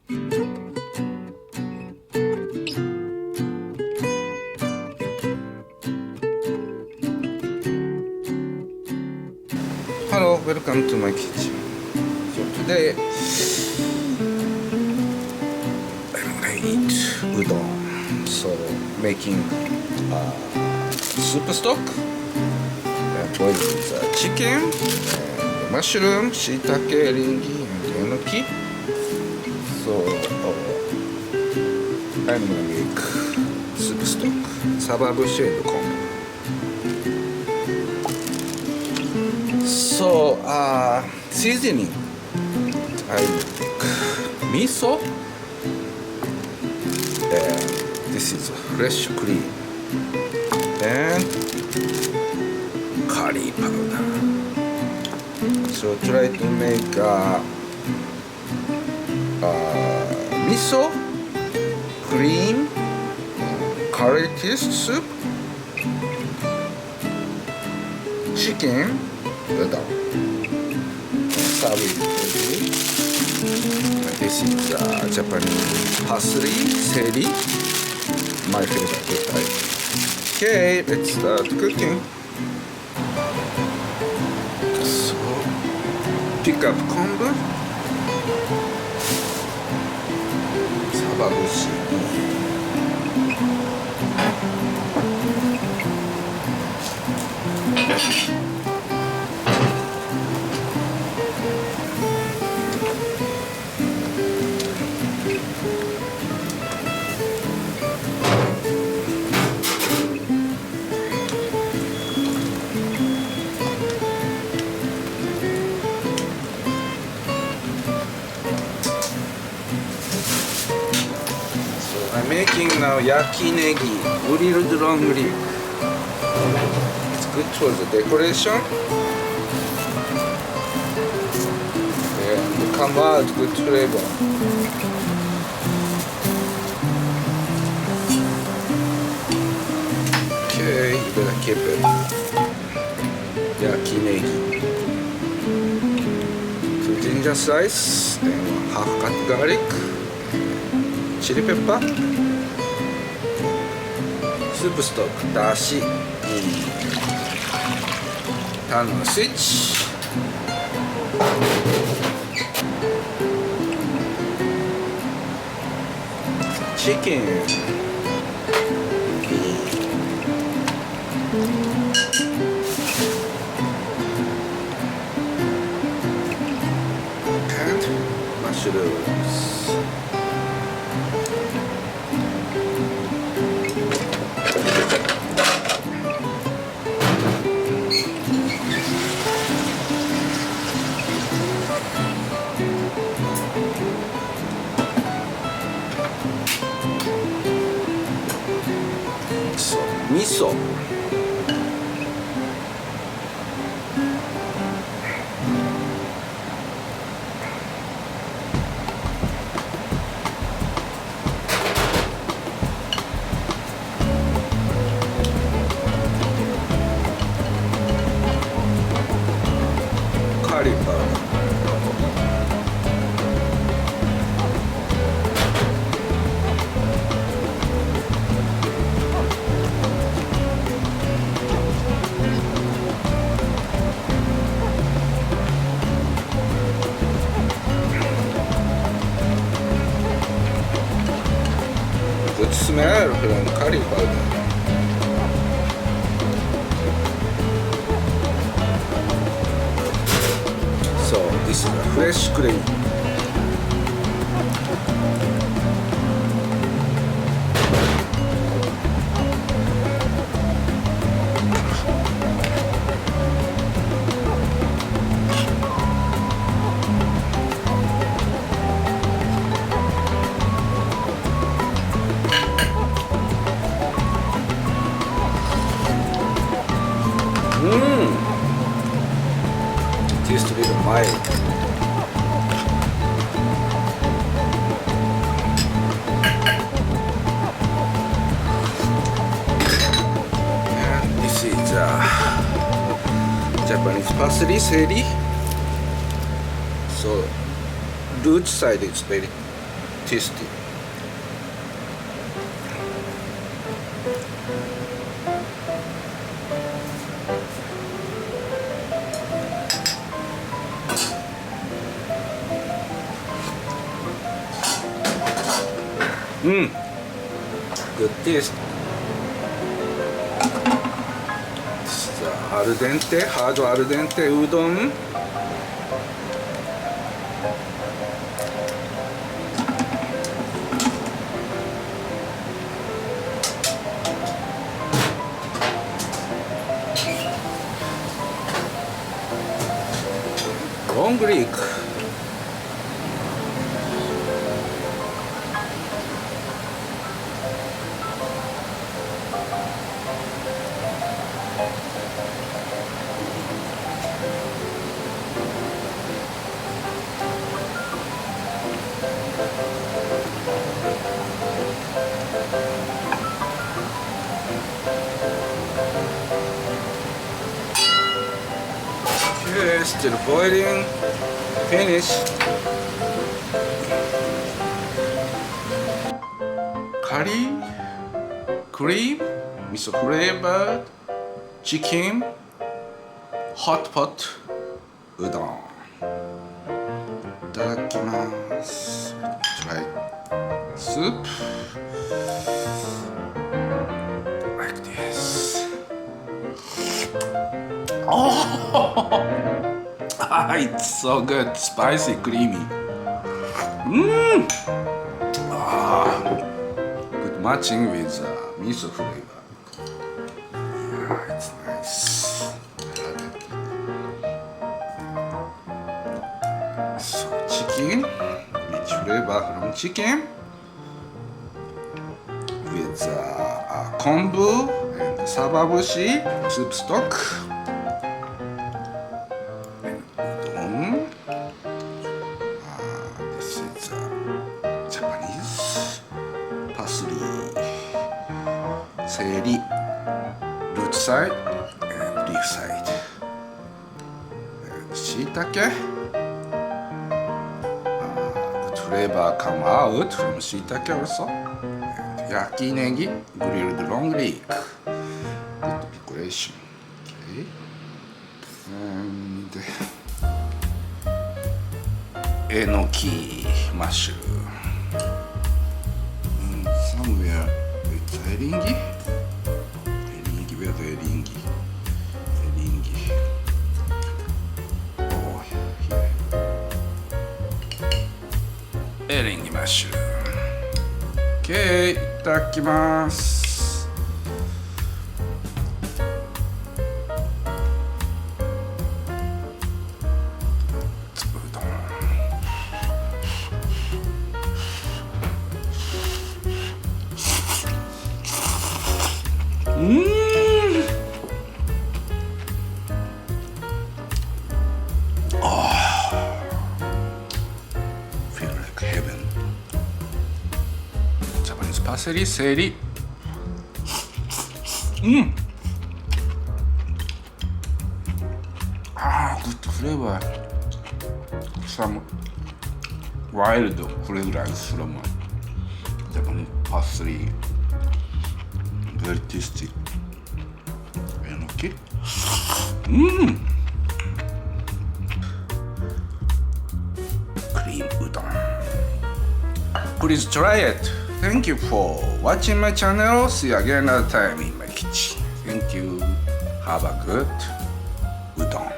Hello, welcome to my kitchen. So today I'm gonna eat udon. So making soup stock, boiled with chicken, and mushroom, shiitake, ringi, and enoki. So I'm gonna make soup stock, sababushi and kombu. So seasoning, I take miso, and this is fresh cream, and curry powder. So try to make miso, cream, curry taste soup, chicken, udon. Serve it ready. This is Japanese parsley, celery, my favorite type. Okay, let's start cooking. So, pick up kombu, sababushi. I'm making now yakinegi, grilled long rib. It's good for the decoration. And come out good flavor. Okay, you better keep it. Yakinegi. 2 ginger slice and half cut garlic. Chili pepper, soup stock, dashi, turn on switch, chicken, and mushrooms. Miso. Curry powder. Good smell from curry powder. So this is a fresh cream. Tastes a little mild. And this is Japanese parsley, celery. So root side is very tasty. Good taste. Al dente, hard al dente udon. Long Greek. Okay, still boiling. Finished. Curry, cream, miso flavored, chicken, hot pot, udon. いただきます。Try soup like this. Oh, it's so good, spicy, creamy. Good matching with miso flavor. Yeah, it's nice. I love it. So chicken, rich flavor from chicken with kombu and sababushi soup stock. This is Japanese parsley, seiri, root side and leaf side, and shiitake. Good flavor come out from shiitake also. And yakinegi, grilled long leek. Good decoration. Okay. And enoki mushroom. Somewhere it's eringi. Eringi, where's the eringi? Eringi. Oh, here. Eringi mushroom. Okay, いただきます。Feel like heaven. Japanese parsley, seiri. Good flavor. Some wild fragrance from Japanese parsley. Very tasty. Enoki. Cream udon. Please try it. Thank you for watching my channel. See you again another time in my kitchen. Thank you. Have a good udon.